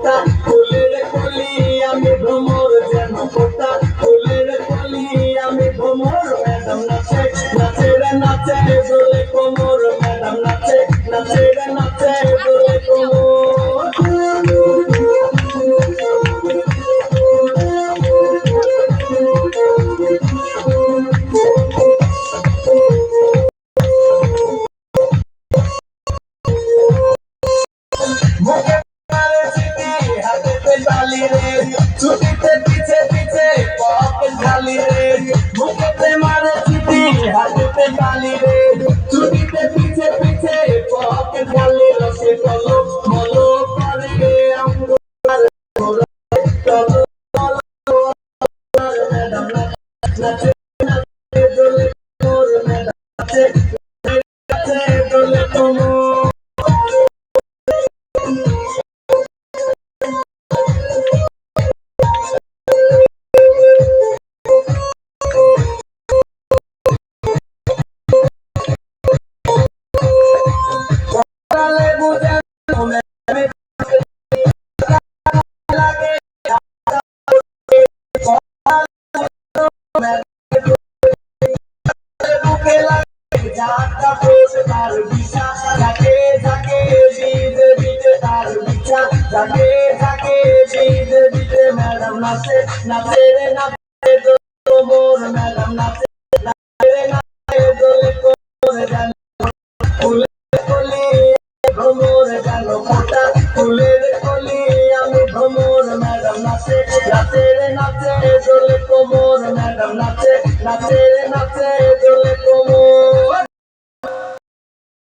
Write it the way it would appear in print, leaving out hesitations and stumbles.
কোটা ফুলের কলি আমি ভ্রমর যেন কোটা ফুলের কলি আমি ভ্রমর ম্যাডাম নাচে নাচে রে নাচে দোলে কোমর ম্যাডাম নাচে নাচে রে নাচে দোলে কোমর ছুটিতে পিছে পিছে পকেট খালি রে মুখেতে মারে চিঠি হাতেতে তালি রে ছুটিতে পিছে পিছে পকেট খালি রসে চলো বলো করে রে আমগো চলো ম্যাডাম নাচে নাচে দোলে মোর ম্যাডাম নাচে নাচে দোলে তোমার ম্যাডাম নাচে নাচে রে নাচে তোর ম্যাডাম নাচে নাচে রে নাচে দোলে করে জানো ফুলের কলি ভ্রমর জানো কোটা ফুলের কলি আমি ভ্রমর ম্যাডাম নাচে নাচে রে নাচে দোলে কোমর ম্যাডাম নাচে নাচে